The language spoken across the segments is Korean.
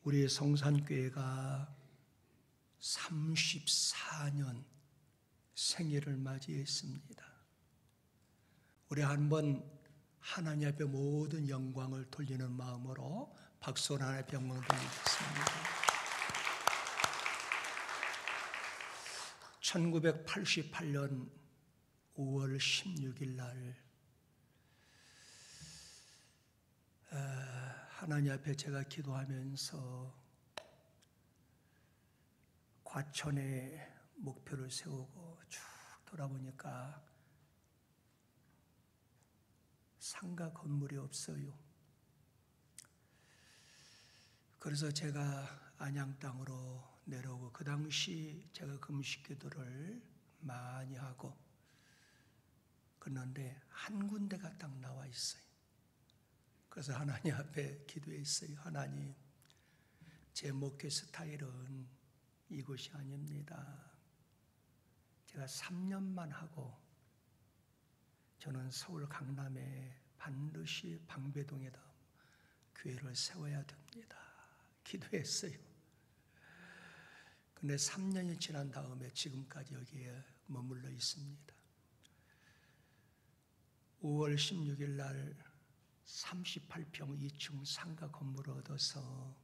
우리 성산교회가 34년 생일을 맞이했습니다. 우리 한번 하나님 앞에 모든 영광을 돌리는 마음으로 박수 하나 영광 돌리겠습니다. 1988년 5월 16일 날 하나님 앞에 제가 기도하면서 과천에 목표를 세우고 쭉 돌아보니까 상가 건물이 없어요. 그래서 제가 안양 땅으로 내려오고, 그 당시 제가 금식 기도를 많이 하고 그런데 한 군데가 딱 나와 있어요. 그래서 하나님 앞에 기도했어요. 하나님, 제 목회 스타일은 이곳이 아닙니다. 제가 3년만 하고 저는 서울 강남에 반드시 방배동에다 교회를 세워야 됩니다. 기도했어요. 근데 3년이 지난 다음에 지금까지 여기에 머물러 있습니다. 5월 16일 날 38평 2층 상가 건물을 얻어서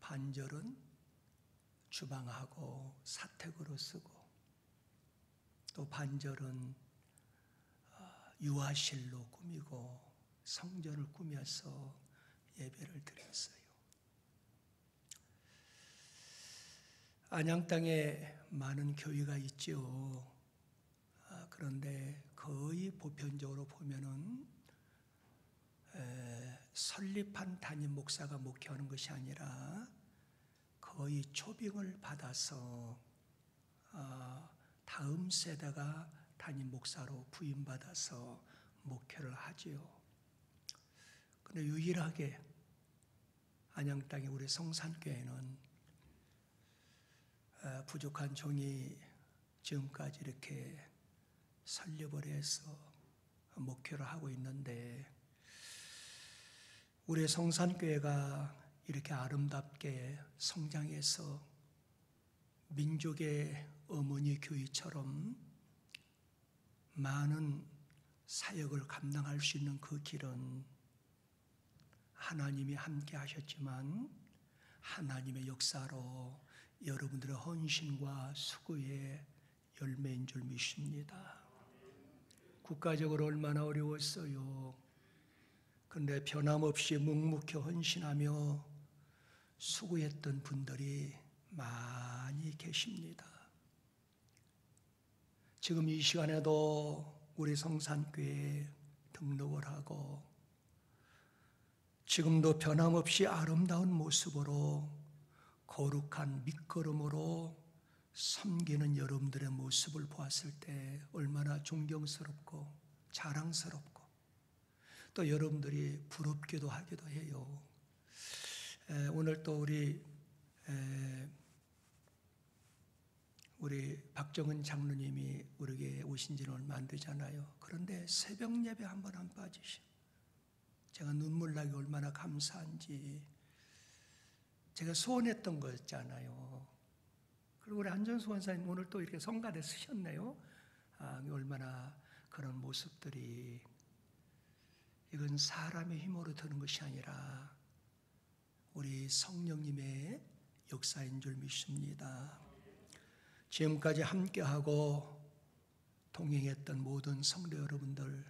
반절은 주방하고 사택으로 쓰고 또 반절은 유아실로 꾸미고 성전을 꾸며서 예배를 드렸어요. 안양 땅에 많은 교회가 있죠. 그런데 거의 보편적으로 보면은 설립한 담임 목사가 목회하는 것이 아니라 거의 초빙을 받아서 다음 세대가 담임 목사로 부임받아서 목회를 하지요. 그런데 유일하게 안양 땅의 우리 성산교회는 부족한 종이 지금까지 이렇게 설립을 해서 목회를 하고 있는데, 우리 성산교회가 이렇게 아름답게 성장해서 민족의 어머니 교회처럼 많은 사역을 감당할 수 있는 그 길은 하나님이 함께 하셨지만 하나님의 역사로 여러분들의 헌신과 수고의 열매인 줄 믿습니다. 국가적으로 얼마나 어려웠어요. 그런데 변함없이 묵묵히 헌신하며 수고했던 분들이 많이 계십니다. 지금 이 시간에도 우리 성산교회에 등록을 하고 지금도 변함없이 아름다운 모습으로 거룩한 밑거름으로 섬기는 여러분들의 모습을 보았을 때 얼마나 존경스럽고 자랑스럽고 또 여러분들이 부럽기도 하기도 해요. 오늘 또 우리 박정은 장로님이 우리에게 오신 지는 얼마 안 되잖아요. 그런데 새벽 예배 한 번 안 빠지셔. 제가 눈물 나기 얼마나 감사한지. 제가 소원했던 거였잖아요. 그리고 우리 안전수 원사님 오늘 또 이렇게 성가대 쓰셨네요. 얼마나 그런 모습들이, 이건 사람의 힘으로 되는 것이 아니라 우리 성령님의 역사인 줄 믿습니다. 지금까지 함께하고 동행했던 모든 성도 여러분들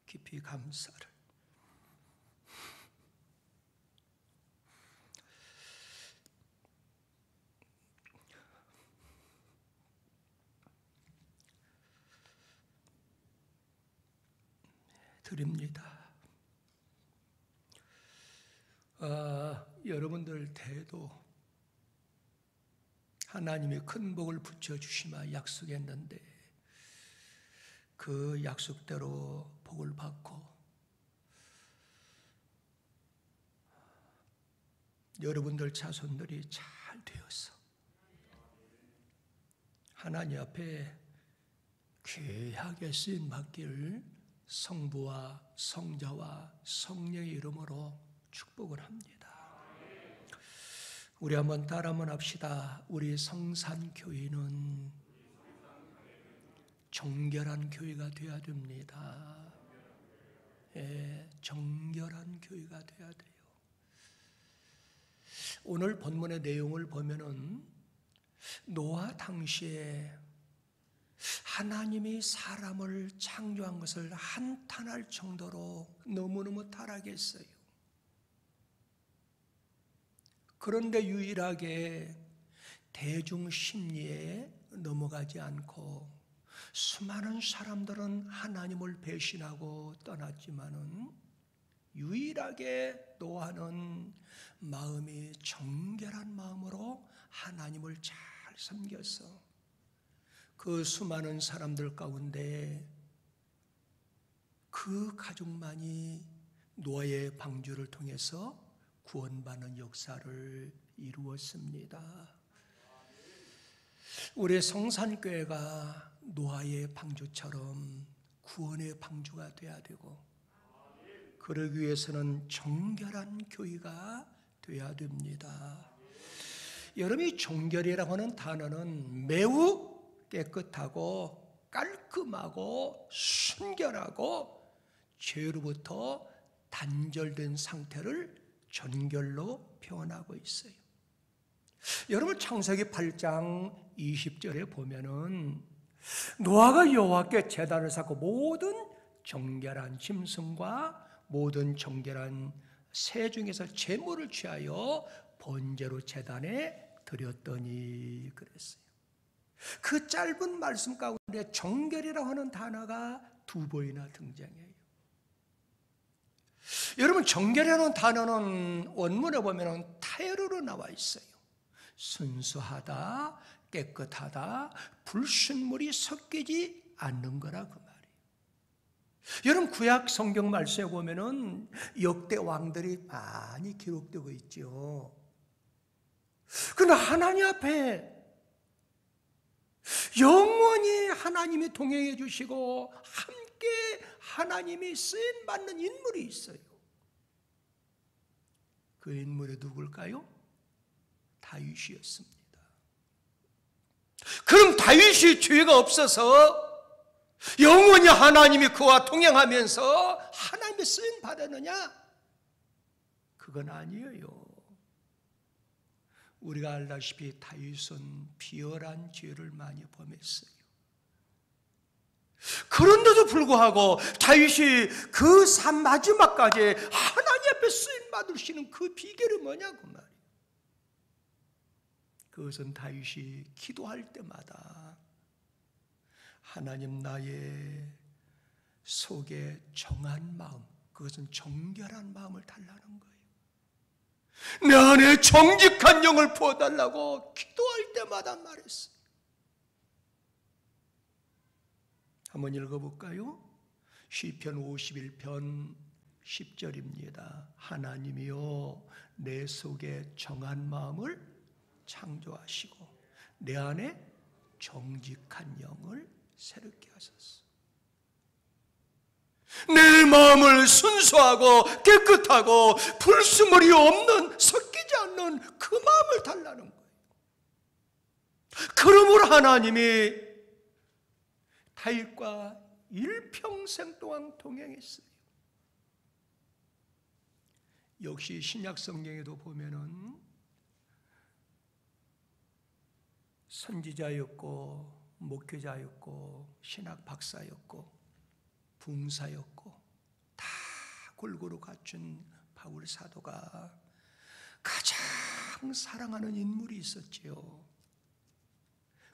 깊이 감사를 드립니다. 여러분들 대도 하나님이 큰 복을 붙여주시마 약속했는데 그 약속대로 복을 받고 여러분들 자손들이 잘 되어서 하나님 앞에 귀하게 쓰임 받기를 성부와 성자와 성령의 이름으로 축복을 합니다. 우리 한번 따라 한번 합시다. 우리 성산교회는 정결한 교회가 되어야 됩니다. 예, 정결한 교회가 되어야 돼요. 오늘 본문의 내용을 보면은 노아 당시에 하나님이 사람을 창조한 것을 한탄할 정도로 너무너무 타락했어요. 그런데 유일하게 대중 심리에 넘어가지 않고 수많은 사람들은 하나님을 배신하고 떠났지만은 유일하게 노아는 마음이 정결한 마음으로 하나님을 잘 섬겼어. 그 수많은 사람들 가운데 그 가족만이 노아의 방주를 통해서 구원받는 역사를 이루었습니다. 우리 성산교회가 노아의 방주처럼 구원의 방주가 되어야 되고, 그러기 위해서는 정결한 교회가 되어야 됩니다. 여러분이 정결이라고 하는 단어는 매우 깨끗하고 깔끔하고 순결하고 죄로부터 단절된 상태를 전결로 표현하고 있어요. 여러분 창세기 8장 20절에 보면은 노아가 여호와께 제단을 쌓고 모든 정결한 짐승과 모든 정결한 새 중에서 제물을 취하여 번제로 제단에 드렸더니 그랬어요. 그 짧은 말씀 가운데 정결이라고 하는 단어가 2번이나 등장해요. 여러분 정결이라는 단어는 원문에 보면 타에르로 나와 있어요. 순수하다, 깨끗하다, 불순물이 섞이지 않는 거라 그 말이에요. 여러분 구약 성경 말씀에 보면은 역대 왕들이 많이 기록되고 있죠. 그러나 하나님 앞에 영원히 하나님이 동행해 주시고 함께 하나님이 쓰임받는 인물이 있어요. 그 인물이 누굴까요? 다윗이었습니다. 그럼 다윗이 죄가 없어서 영원히 하나님이 그와 동행하면서 하나님의 쓰임 받았느냐? 그건 아니에요. 우리가 알다시피 다윗은 비열한 죄를 많이 범했어요. 그런데도 불구하고 다윗이 그 삶 마지막까지 하나님 앞에 쓰임 받으시는 그 비결이 뭐냐고 말이에요. 그것은 다윗이 기도할 때마다 하나님 나의 속에 정한 마음, 그것은 정결한 마음을 달라는 거예요. 내 안에 정직한 영을 부어달라고 기도할 때마다 말했어요. 한번 읽어볼까요? 시편 51편 10절입니다. 하나님이여 내 속에 정한 마음을 창조하시고 내 안에 정직한 영을 새롭게 하소서. 내 마음을 순수하고 깨끗하고 불순물이 없는, 섞이지 않는 그 마음을 달라는 거예요. 그러므로 하나님이 다윗과 일평생 동안 동행했어요. 역시 신약 성경에도 보면은 선지자였고 목회자였고 신학 박사였고 붕사였고 다 골고루 갖춘 바울 사도가 가장 사랑하는 인물이 있었지요.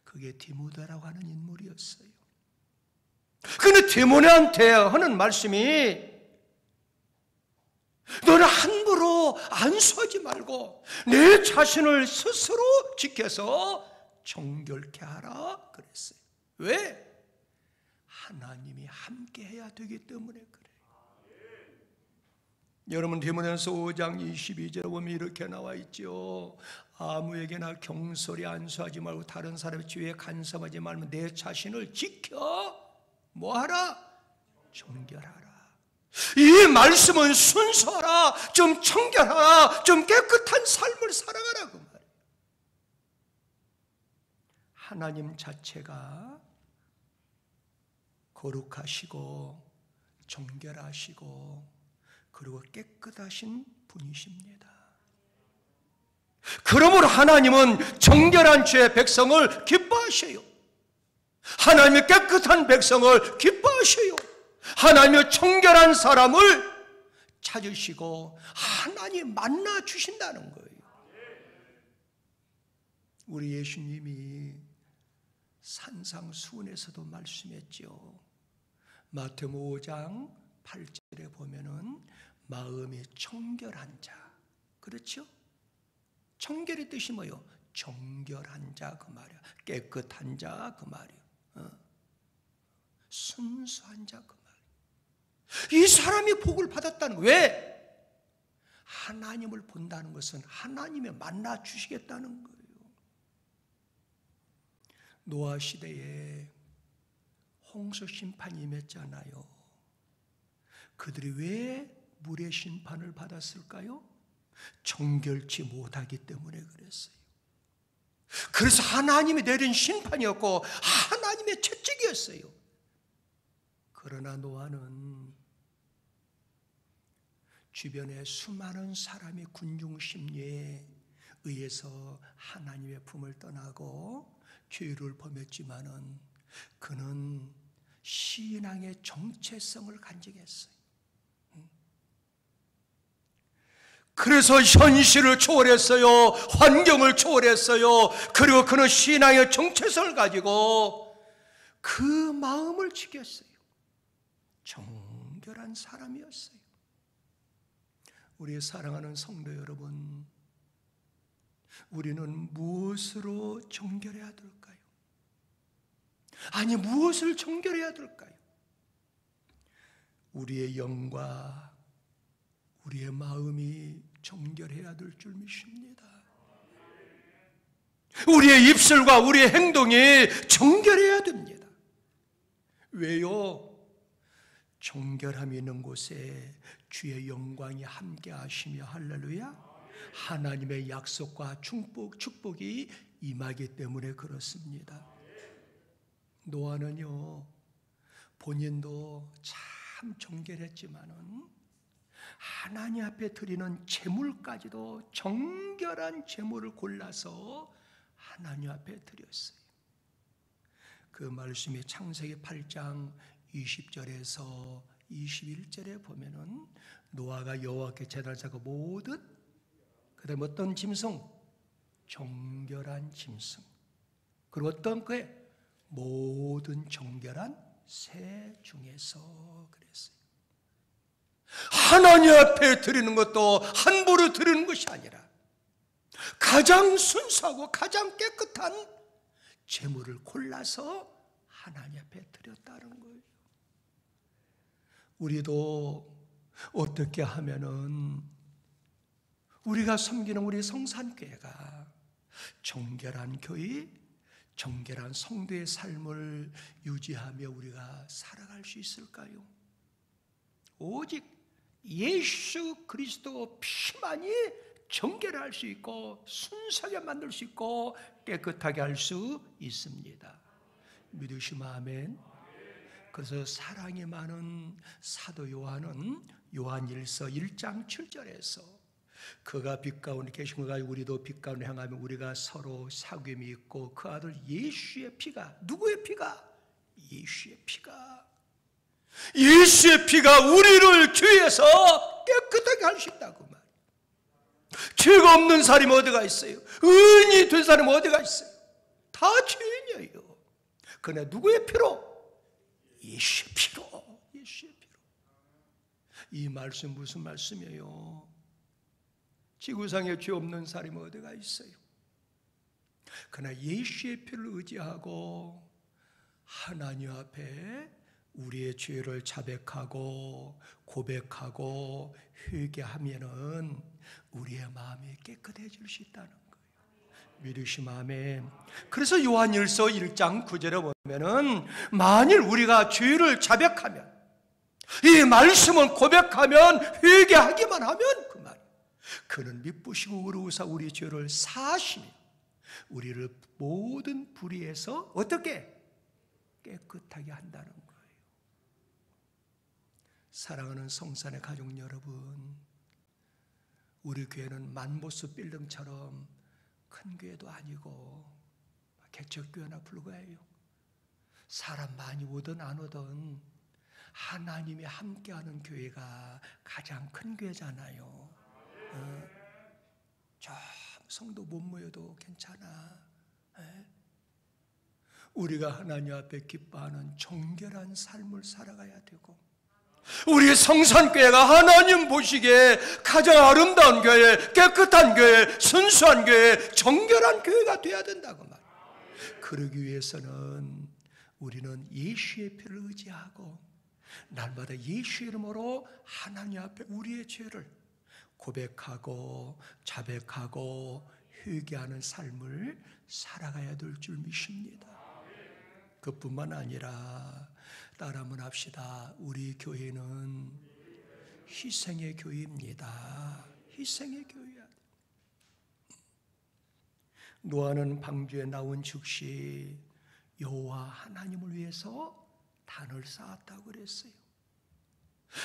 그게 디모데라고 하는 인물이었어요. 그런데 디모데한테 하는 말씀이 너는 함부로 안수하지 말고 내 자신을 스스로 지켜서 정결케 하라 그랬어요. 왜? 하나님이 함께 해야 되기 때문에 그래요. 여러분 디모데전서 5장 22절에 보면 이렇게 나와 있죠. 아무에게나 경솔히 안수하지 말고 다른 사람의 지위에 간섭하지 말면 내 자신을 지켜 뭐하라? 정결하라. 이 말씀은 순수하라, 좀 청결하라, 좀 깨끗한 삶을 살아가라 그 말이에요. 하나님 자체가 거룩하시고 정결하시고 그리고 깨끗하신 분이십니다. 그러므로 하나님은 정결한 죄의 백성을 기뻐하셔요. 하나님의 깨끗한 백성을 기뻐하셔요. 하나님의 정결한 사람을 찾으시고 하나님 만나 주신다는 거예요. 우리 예수님이 산상수훈에서도 말씀했죠. 마태복음 5장 8절에 보면은 마음이 정결한 자, 그렇죠? 정결의 뜻이 뭐예요? 정결한 자 그 말이야. 깨끗한 자 그 말이야. 순수한 자 그 말이야. 이 사람이 복을 받았다는 거예요. 왜? 하나님을 본다는 것은 하나님이 만나 주시겠다는 거예요. 노아 시대에 홍수 심판이 임했잖아요. 그들이 왜 물의 심판을 받았을까요? 정결치 못하기 때문에 그랬어요. 그래서 하나님이 내린 심판이었고 하나님의 채찍이었어요. 그러나 노아는 주변에 수많은 사람이 군중 심리에 의해서 하나님의 품을 떠나고 죄를 범했지만은 그는 신앙의 정체성을 간직했어요. 그래서 현실을 초월했어요. 환경을 초월했어요. 그리고 그는 신앙의 정체성을 가지고 그 마음을 지켰어요. 정결한 사람이었어요. 우리 사랑하는 성도 여러분, 우리는 무엇으로 정결해야 될까요? 아니, 무엇을 정결해야 될까요? 우리의 영과 우리의 마음이 정결해야 될 줄 믿습니다. 우리의 입술과 우리의 행동이 정결해야 됩니다. 왜요? 정결함이 있는 곳에 주의 영광이 함께 하시며 할렐루야, 하나님의 약속과 축복이 임하기 때문에 그렇습니다. 노아는요, 본인도 참 정결했지만은 하나님 앞에 드리는 제물까지도 정결한 제물을 골라서 하나님 앞에 드렸어요. 그 말씀이 창세기 8장 20절에서 21절에 보면은 노아가 여호와께 제단을 쌓고 모든, 그다음에 어떤 짐승? 정결한 짐승. 그리고 어떤 거에? 모든 정결한 새 중에서 그랬어요. 하나님 앞에 드리는 것도 함부로 드리는 것이 아니라 가장 순수하고 가장 깨끗한 제물을 골라서 하나님 앞에 드렸다는 거예요. 우리도 어떻게 하면은 우리가 섬기는 우리 성산교회가 정결한 교회, 정결한 성도의 삶을 유지하며 우리가 살아갈 수 있을까요? 오직 예수 그리스도 피만이 정결할 수 있고 순수하게 만들 수 있고 깨끗하게 할 수 있습니다. 믿으시면 아멘. 그래서 사랑이 많은 사도 요한은 요한일서 1장 7절에서 그가 빛 가운데 계신 것 같이 우리도 빛 가운데 향하며 우리가 서로 사귐이 있고 그 아들 예수의 피가, 누구의 피가? 예수의 피가, 예수의 피가 우리를 죄에서 깨끗하게 할 수 있다고 말. 죄가 없는 사람이 어디가 있어요? 의인이 된 사람이 어디가 있어요? 다 죄인이에요. 그러나 누구의 피로? 예수의 피로, 예수의 피로. 이 말씀 무슨 말씀이에요? 지구상에 죄 없는 사람이 어디가 있어요? 그러나 예수의 피를 의지하고 하나님 앞에 우리의 죄를 자백하고 고백하고 회개하면은 우리의 마음이 깨끗해질 수 있다는 거예요. 믿으시면 아멘. 그래서 요한일서 1장 9절에 보면은 만일 우리가 죄를 자백하면, 이 말씀을 고백하면, 회개하기만 하면 그 말, 그는 미쁘시고 의로우사 우리 죄를 사하시며 우리를 모든 불의에서 어떻게 깨끗하게 한다는 거예요. 사랑하는 성산의 가족 여러분, 우리 교회는 만보스 빌딩처럼 큰 교회도 아니고 개척교회나 불과해요. 사람 많이 오든 안 오든 하나님이 함께하는 교회가 가장 큰 교회잖아요. 저 성도 못 모여도 괜찮아. 우리가 하나님 앞에 기뻐하는 정결한 삶을 살아가야 되고, 우리 성산교회가 하나님 보시기에 가장 아름다운 교회, 깨끗한 교회, 순수한 교회, 정결한 교회가 돼야 된다고 말이에요. 그러기 위해서는 우리는 예수의 피를 의지하고 날마다 예수의 이름으로 하나님 앞에 우리의 죄를 고백하고 자백하고 회개하는 삶을 살아가야 될 줄 믿습니다. 그뿐만 아니라 따라 한번 합시다. 우리 교회는 희생의 교회입니다. 희생의 교회야. 노아는 방주에 나온 즉시 여호와 하나님을 위해서 단을 쌓았다고 그랬어요.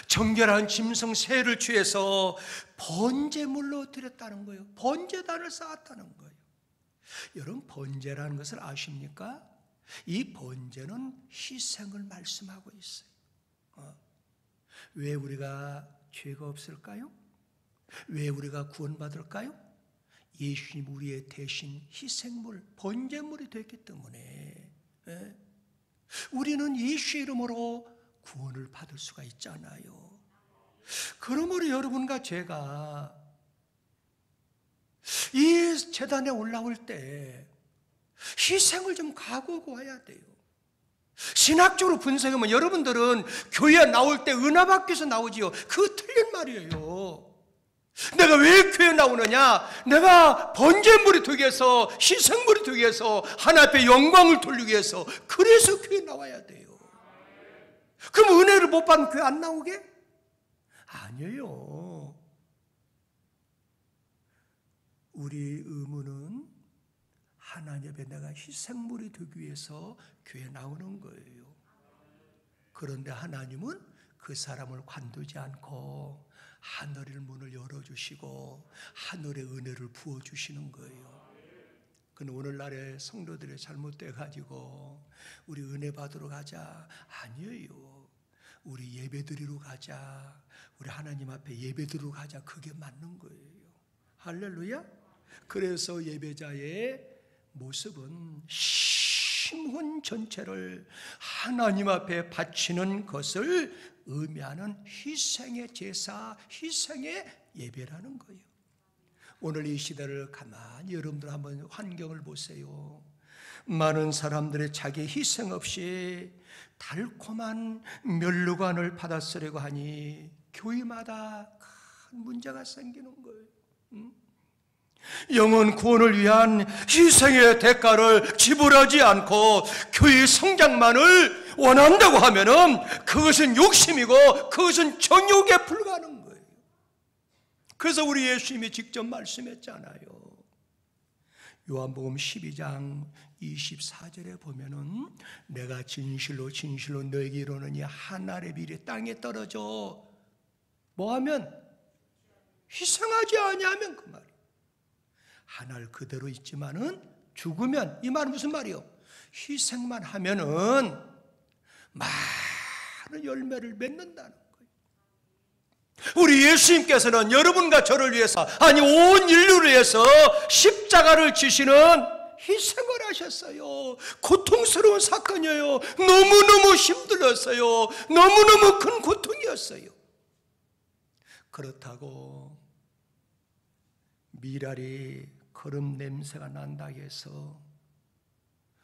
정결한 짐승 새를 취해서 번제물로 드렸다는 거예요. 번제단을 쌓았다는 거예요. 여러분, 번제라는 것을 아십니까? 이 번제는 희생을 말씀하고 있어요. 왜 우리가 죄가 없을까요? 왜 우리가 구원받을까요? 예수님 우리의 대신 희생물, 번제물이 됐기 때문에 우리는 예수의 이름으로 구원을 받을 수가 있잖아요. 그러므로 여러분과 제가 이 제단에 올라올 때 희생을 좀 각오하고 와야 돼요. 신학적으로 분석하면 여러분들은 교회에 나올 때 은혜 받기 위해서 나오지요. 그거 틀린 말이에요. 내가 왜 교회에 나오느냐? 내가 번제물이 되기 위해서, 희생물이 되기 위해서, 하나님 앞에 영광을 돌리기 위해서, 그래서 교회에 나와야 돼요. 그럼 은혜를 못 받으면 교회 안 나오게? 아니에요. 우리 의무는 하나님 앞에 내가 희생물이 되기 위해서 교회에 나오는 거예요. 그런데 하나님은 그 사람을 관두지 않고 하늘의 문을 열어주시고 하늘의 은혜를 부어주시는 거예요. 그런데 오늘날의 성도들이 잘못돼가지고 우리 은혜 받으러 가자. 아니에요. 우리 예배드리러 가자. 우리 하나님 앞에 예배드리러 가자. 그게 맞는 거예요. 할렐루야. 그래서 예배자의 모습은 심혼 전체를 하나님 앞에 바치는 것을 의미하는 희생의 제사, 희생의 예배라는 거예요. 오늘 이 시대를 가만히 여러분들 한번 환경을 보세요. 많은 사람들의 자기 희생 없이 달콤한 면류관을 받았으려고 하니 교회마다 큰 문제가 생기는 거예요. 영혼 구원을 위한 희생의 대가를 지불하지 않고 교회 성장만을 원한다고 하면은 그것은 욕심이고 그것은 정욕에 불과하는 거예요. 그래서 우리 예수님이 직접 말씀했잖아요. 요한복음 12장 24절에 보면은 내가 진실로 진실로 너에게 이르노니 한 알의 빌이 땅에 떨어져 뭐하면 희생하지 아니하면 그 말이에요. 한 알 그대로 있지만은 죽으면 이 말은 무슨 말이요? 희생만 하면은 많은 열매를 맺는다는 거예요. 우리 예수님께서는 여러분과 저를 위해서 아니 온 인류를 위해서 십자가를 지시는 희생을 하셨어요. 고통스러운 사건이에요. 너무너무 힘들었어요. 너무너무 큰 고통이었어요. 그렇다고 미랄이 거름 냄새가 난다 해서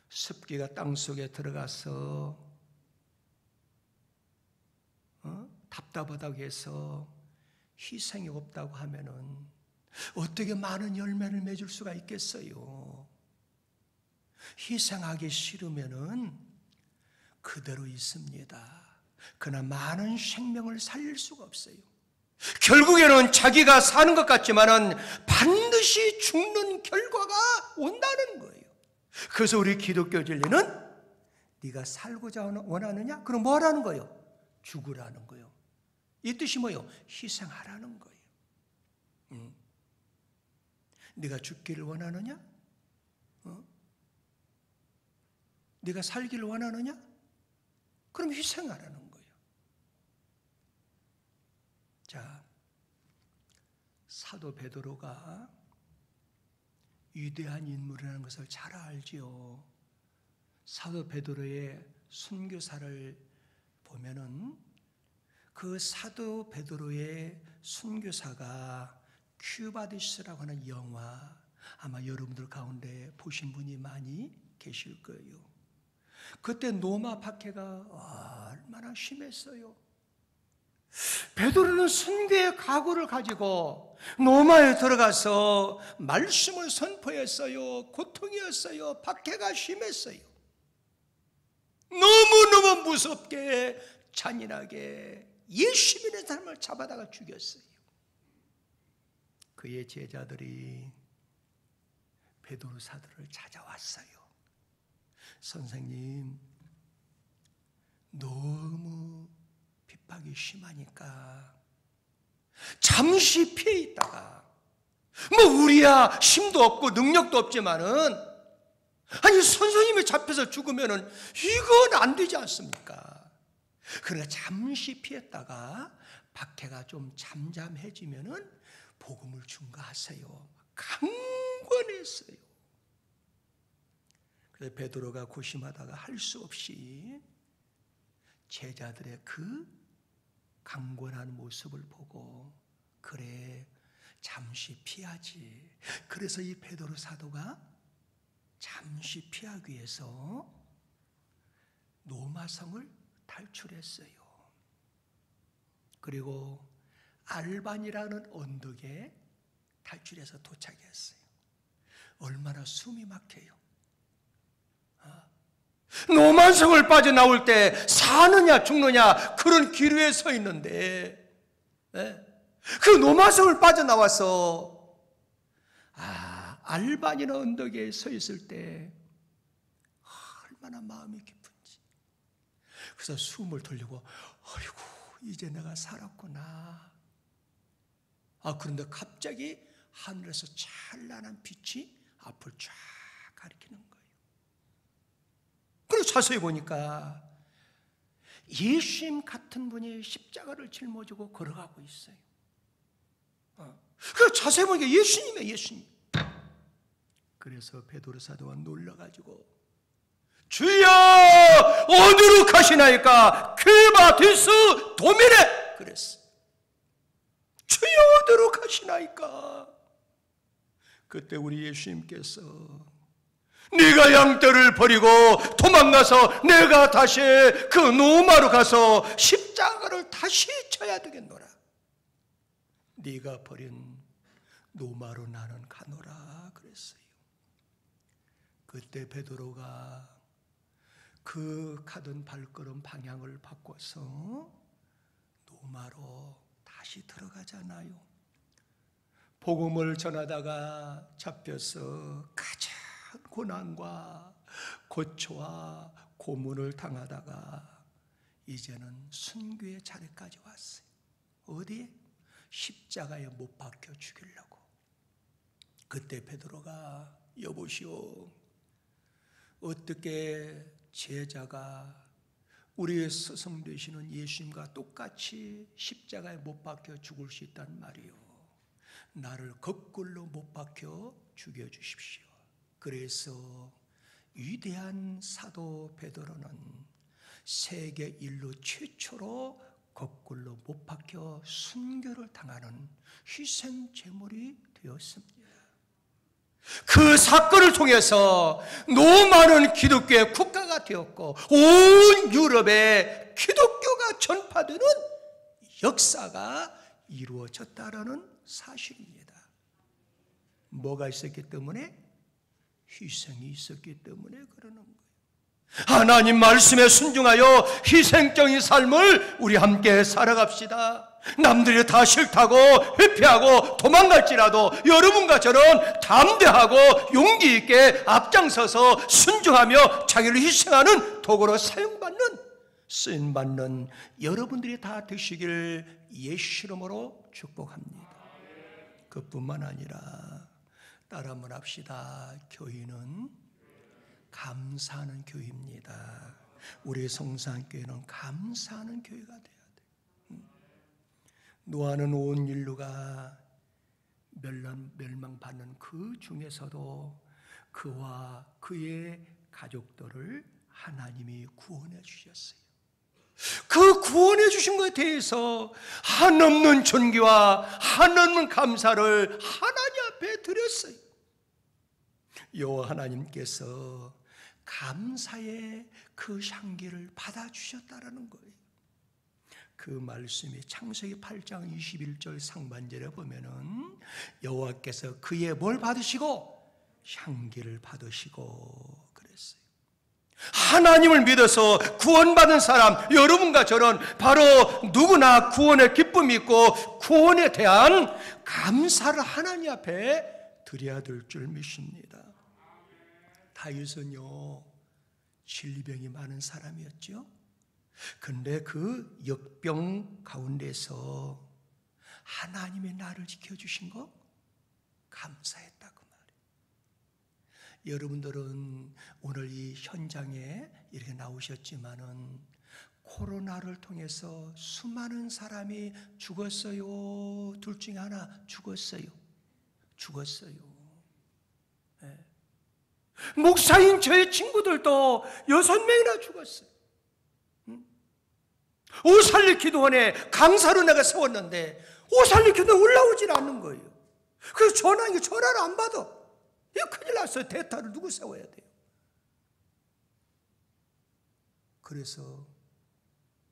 습기가 땅속에 들어가서 답답하다고 해서 희생이 없다고 하면은 어떻게 많은 열매를 맺을 수가 있겠어요? 희생하기 싫으면은 그대로 있습니다. 그러나 많은 생명을 살릴 수가 없어요. 결국에는 자기가 사는 것 같지만은 반드시 죽는 결과가 온다는 거예요. 그래서 우리 기독교 진리는 네가 살고자 원하느냐? 그럼 뭐 하라는 거예요? 죽으라는 거예요. 이 뜻이 뭐예요? 희생하라는 거예요. 네가 죽기를 원하느냐? 네가 살기를 원하느냐? 그럼 희생하라는 거예요. 자, 사도 베드로가 위대한 인물이라는 것을 잘 알지요. 사도 베드로의 순교사를 보면은 그 사도 베드로의 순교사가 큐바디스라고 하는 영화, 아마 여러분들 가운데 보신 분이 많이 계실 거예요. 그때 노마 박해가 얼마나 심했어요. 베드로는 순교의 각오를 가지고 노마에 들어가서 말씀을 선포했어요. 고통이었어요. 박해가 심했어요. 너무너무 무섭게 잔인하게 예수님의 삶을 잡아다가 죽였어요. 그의 제자들이 베드로 사도를 찾아왔어요. 선생님, 너무 핍박이 심하니까 잠시 피해 있다가, 뭐 우리야 힘도 없고 능력도 없지만은, 아니 선생님이 잡혀서 죽으면은 이건 안 되지 않습니까? 그러니까 잠시 피했다가 박해가 좀 잠잠해지면은 복음을 증거하세요. 강권했어요. 그래서 베드로가 고심하다가 할 수 없이 제자들의 그 강권한 모습을 보고, 그래 잠시 피하지. 그래서 이 베드로 사도가 잠시 피하기 위해서 노마성을 탈출했어요. 그리고 알반이라는 언덕에 탈출해서 도착했어요. 얼마나 숨이 막혀요. 노만성을 빠져나올 때 사느냐 죽느냐 그런 길 위에 서 있는데, 그 노만성을 빠져나와서 알반이라는 언덕에 서 있을 때 얼마나 마음이 깊은지. 그래서 숨을 돌리고, 아이고 이제 내가 살았구나. 그런데 갑자기 하늘에서 찬란한 빛이 앞을 쫙 가리키는 거예요. 그리고 자세히 보니까 예수님 같은 분이 십자가를 짊어지고 걸어가고 있어요. 그 자세히 보니까 예수님이에요, 예수님. 그래서 베드로 사도가 놀라가지고, 주여 어디로 가시나이까? 큐바디스 도미네. 그랬어. 주여 어디로 가시나이까? 그때 우리 예수님께서 네가 양떼를 버리고 도망가서 내가 다시 그 노마로 가서 십자가를 다시 쳐야 되겠노라. 네가 버린 노마로 나는 가노라 그랬어요. 그때 베드로가 그 가던 발걸음 방향을 바꿔서 노마로 다시 들어가잖아요. 복음을 전하다가 잡혀서 가장 고난과 고초와 고문을 당하다가 이제는 순교의 자리까지 왔어요. 어디에? 십자가에 못 박혀 죽이려고. 그때 베드로가, 여보시오, 어떻게 제자가 우리의 스승 되시는 예수님과 똑같이 십자가에 못 박혀 죽을 수 있단 말이요. 나를 거꾸로 못 박혀 죽여주십시오. 그래서 위대한 사도 베드로는 세계 인류 최초로 거꾸로 못 박혀 순교를 당하는 희생 제물이 되었습니다. 그 사건을 통해서 너무 기독교의 국가가 되었고 온 유럽에 기독교가 전파되는 역사가 이루어졌다라는 사실입니다. 뭐가 있었기 때문에? 희생이 있었기 때문에 그러는 거예요. 하나님 말씀에 순종하여 희생적인 삶을 우리 함께 살아갑시다. 남들이 다 싫다고 회피하고 도망갈지라도 여러분과 저는 담대하고 용기 있게 앞장서서 순종하며 자기를 희생하는 도구로 쓰임받는 여러분들이 다 되시길 예수 이름으로 축복합니다. 그뿐만 아니라 따라 한번 합시다. 교회는 감사하는 교회입니다. 우리 성산교회는 감사하는 교회가 돼야 돼요. 노아는 온 인류가 멸망받는 그 중에서도 그와 그의 가족들을 하나님이 구원해 주셨어요. 그 구원해 주신 것에 대해서 한없는 존귀와 한없는 감사를 하나님 앞에 드렸어요. 여호와 하나님께서 감사의 그 향기를 받아주셨다라는 거예요. 그 말씀이 창세기 8장 21절 상반절에 보면은 여호와께서 그의 뭘 받으시고 향기를 받으시고 그랬어요. 하나님을 믿어서 구원받은 사람 여러분과 저는 바로 누구나 구원의 기쁨이 있고 구원에 대한 감사를 하나님 앞에 드려야 될 줄 믿습니다. 다윗은요 질병이 많은 사람이었죠. 근데 그 역병 가운데서 하나님이 나를 지켜주신 거 감사했다고 말이에요. 여러분들은 오늘 이 현장에 이렇게 나오셨지만은 코로나를 통해서 수많은 사람이 죽었어요. 둘 중에 하나 죽었어요. 네. 목사인 저의 친구들도 6명이나 죽었어요. 오살리 기도원에 강사로 내가 세웠는데 오살리 기도원 올라오질 않는 거예요. 그래서 전화를 안 받아. 이거 큰일 났어요. 대타를 누구 세워야 돼요? 그래서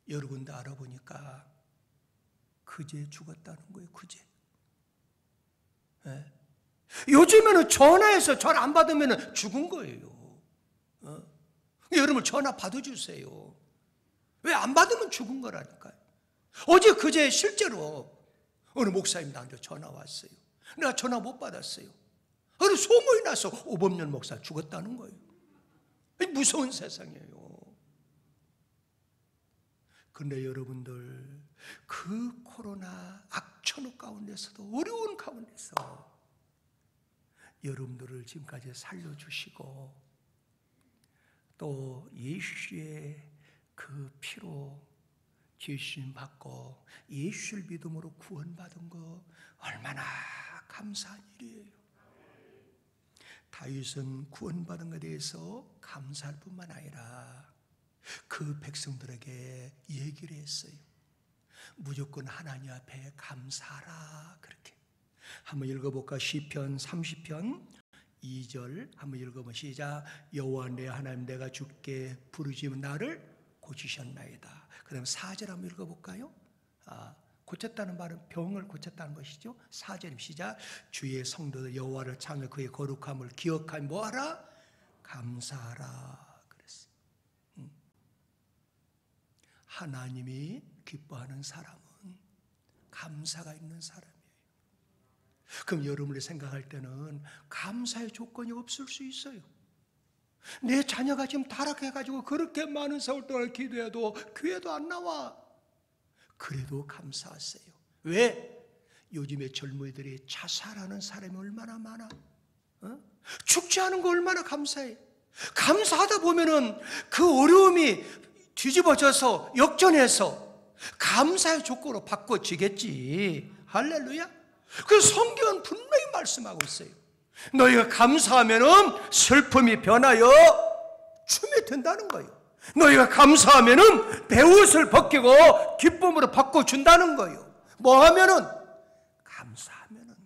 여러 군데 알아보니까 그제 죽었다는 거예요. 그제. 네. 요즘에는 전화해서 전화 안 받으면 죽은 거예요. 여러분 전화 받아주세요. 왜 안 받으면 죽은 거라니까요. 어제 그제 실제로 어느 목사님 나한테 전화 왔어요. 내가 전화 못 받았어요. 어느 소문이 나서 오범년 목사 죽었다는 거예요. 무서운 세상이에요. 그런데 여러분들 그 코로나 악천후 가운데서도 어려운 가운데서 여러분들을 지금까지 살려주시고 또 예수의 그 피로 죄심 받고 예수를 믿음으로 구원받은 거 얼마나 감사한 일이에요. 다윗은 구원받은 것에 대해서 감사할 뿐만 아니라 그 백성들에게 얘기를 했어요. 무조건 하나님 앞에 감사하라. 그렇게 한번 읽어볼까? 시편 30편 2절 한번 읽어보면 시작. 여호와 내 하나님 내가 주께 부르짖으면 나를 고치셨나이다. 그 다음 4절 한번 읽어볼까요? 고쳤다는 말은 병을 고쳤다는 것이죠. 4절 시작. 주의 성도들 여호와를 찬양 그의 거룩함을 기억하며 뭐하라? 감사하라 그랬어요. 하나님이 기뻐하는 사람은 감사가 있는 사람이에요. 그럼 여러분이 생각할 때는 감사의 조건이 없을 수 있어요. 내 자녀가 지금 타락해가지고 그렇게 많은 세월 동안 기도해도 교회도 안 나와. 그래도 감사하세요. 왜? 요즘에 젊은이들이 자살하는 사람이 얼마나 많아? 죽지 않은 거 얼마나 감사해. 감사하다 보면은 그 어려움이 뒤집어져서 역전해서 감사의 조건으로 바꿔지겠지. 할렐루야. 그래서 성경은 분명히 말씀하고 있어요. 너희가 감사하면은 슬픔이 변하여 춤이 된다는 거예요. 너희가 감사하면은 베옷을 벗기고 기쁨으로 바꿔준다는 거예요. 뭐 하면은? 감사하면은.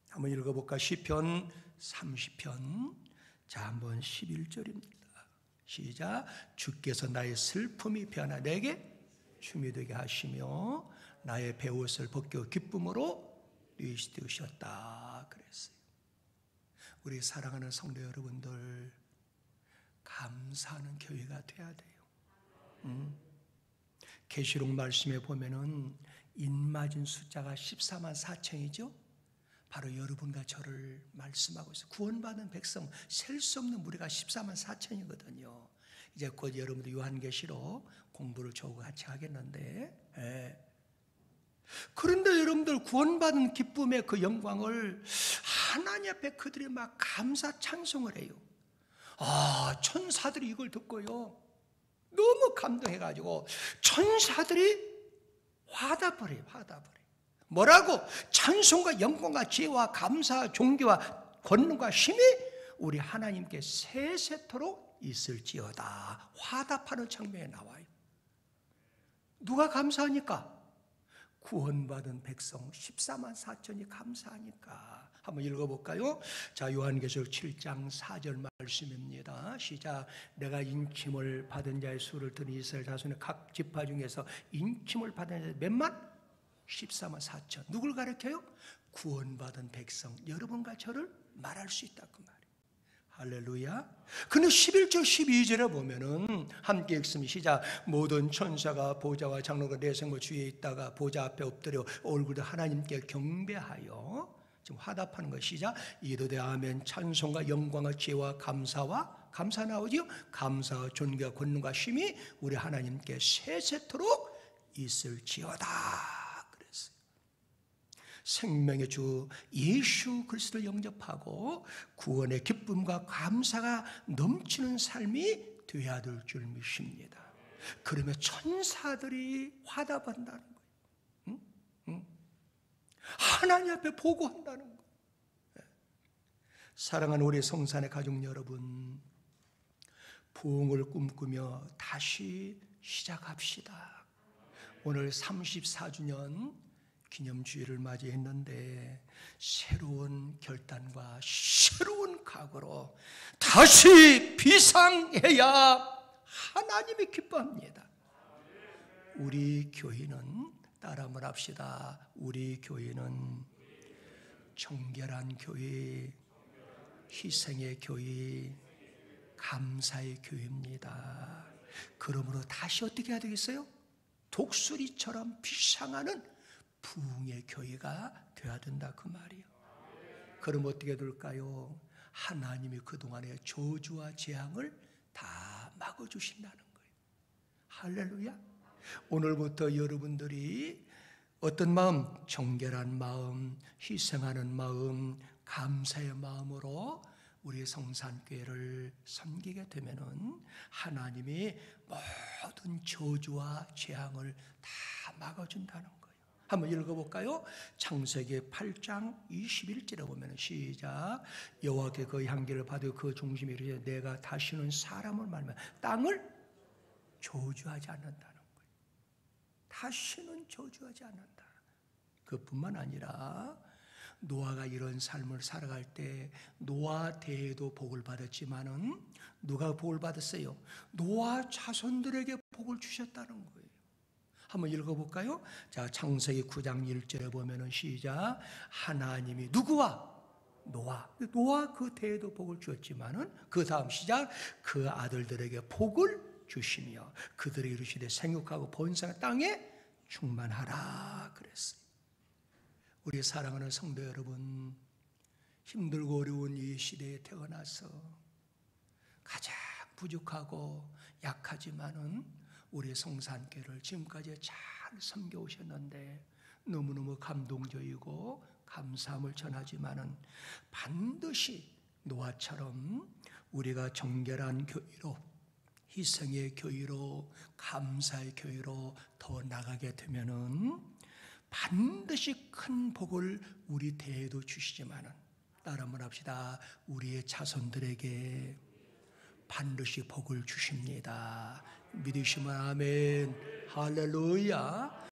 한번 읽어볼까? 시편 30편. 자, 한번 11절입니다. 시작. 주께서 나의 슬픔이 변화 내게 춤이 되게 하시며 나의 베옷을 벗겨 기쁨으로 뉘시되셨다 그랬어요. 우리 사랑하는 성도 여러분들 감사하는 교회가 돼야 돼요. 계시록 말씀에 보면은 인맞은 숫자가 14만 4천이죠. 바로 여러분과 저를 말씀하고 있어요. 구원받은 백성, 셀 수 없는 무리가 14만 4천이거든요. 이제 곧 여러분들 요한계시록 공부를 저하고 같이 하겠는데, 그런데 여러분들 구원받은 기쁨의 그 영광을 하나님 앞에 그들이 막 감사 찬송을 해요. 천사들이 이걸 듣고요, 너무 감동해가지고 천사들이 화답을 해요. 뭐라고? 찬송과 영광과 지혜와 감사와 존귀와 권능과 힘이 우리 하나님께 세세토록 있을지어다. 화답하는 장면에 나와요. 누가 감사하니까? 구원받은 백성 14만 4천이 감사하니까. 한번 읽어볼까요? 자, 요한계시록 7장 4절 말씀입니다. 시작. 내가 인침을 받은 자의 수를 들은 이스라엘 자손의 각 지파 중에서 인침을 받은 자의 몇만? 14만 4천. 누굴 가리켜요? 구원받은 백성, 여러분과 저를 말할 수 있다 그 말이에요. 할렐루야. 근데 11절 12절에 보면은 함께 읽습니다. 시작. 모든 천사가 보좌와 장로가 내생모 주위에 있다가 보좌 앞에 엎드려 얼굴을 하나님께 경배하여, 지금 화답하는 것. 시작. 이르되 아멘. 찬송과 영광과 지혜와 감사 나오지요. 감사와 존귀와 권능과 힘이 우리 하나님께 세세토록 있을지어다. 생명의 주 예수 그리스도를 영접하고 구원의 기쁨과 감사가 넘치는 삶이 되어야 될 줄 믿습니다. 그러면 천사들이 화답한다는 거예요. 하나님 앞에 보고한다는 거예요. 사랑하는 우리 성산의 가족 여러분, 부흥을 꿈꾸며 다시 시작합시다. 오늘 34주년 기념주일을 맞이했는데 새로운 결단과 새로운 각오로 다시 비상해야 하나님이 기뻐합니다. 우리 교회는 따라 한번 합시다. 우리 교회는 정결한 교회, 희생의 교회, 감사의 교회입니다. 그러므로 다시 어떻게 해야 되겠어요? 독수리처럼 비상하는 부흥의 교회가 되어야 된다 그 말이에요. 그럼 어떻게 될까요? 하나님이 그동안의 저주와 재앙을 다 막아주신다는 거예요. 할렐루야. 오늘부터 여러분들이 어떤 마음? 정결한 마음, 희생하는 마음, 감사의 마음으로 우리 성산교회를 섬기게 되면은 하나님이 모든 저주와 재앙을 다 막아준다는 거예요. 한번 읽어볼까요? 창세기 8장 21절에 보면 시작. 여호와께 그 향기를 받으 그 중심에 이르되 내가 다시는 사람을 말하면 땅을 저주하지 않는다는 거예요. 다시는 저주하지 않는다. 그뿐만 아니라 노아가 이런 삶을 살아갈 때 노아 대에도 복을 받았지만은 누가 복을 받았어요? 노아 자손들에게 복을 주셨다는 거예요. 한번 읽어볼까요? 자, 창세기 9장 1절에 보면은 시작. 하나님이 누구와? 노아 그 대에도 복을 주었지만은 그 다음 시작. 그 아들들에게 복을 주시며 그들이 이르시되 생육하고 번성한 땅에 충만하라 그랬어요. 우리 사랑하는 성도 여러분, 힘들고 어려운 이 시대에 태어나서 가장 부족하고 약하지만은 우리 성산교회를 지금까지 잘 섬겨오셨는데 너무너무 감동적이고 감사함을 전하지만은 반드시 노아처럼 우리가 정결한 교회로, 희생의 교회로, 감사의 교회로 더 나가게 되면은 반드시 큰 복을 우리 대에도 주시지만은 따라 한번 합시다. 우리의 자손들에게 반드시 복을 주십니다. 믿으시면 아멘. 할렐루야.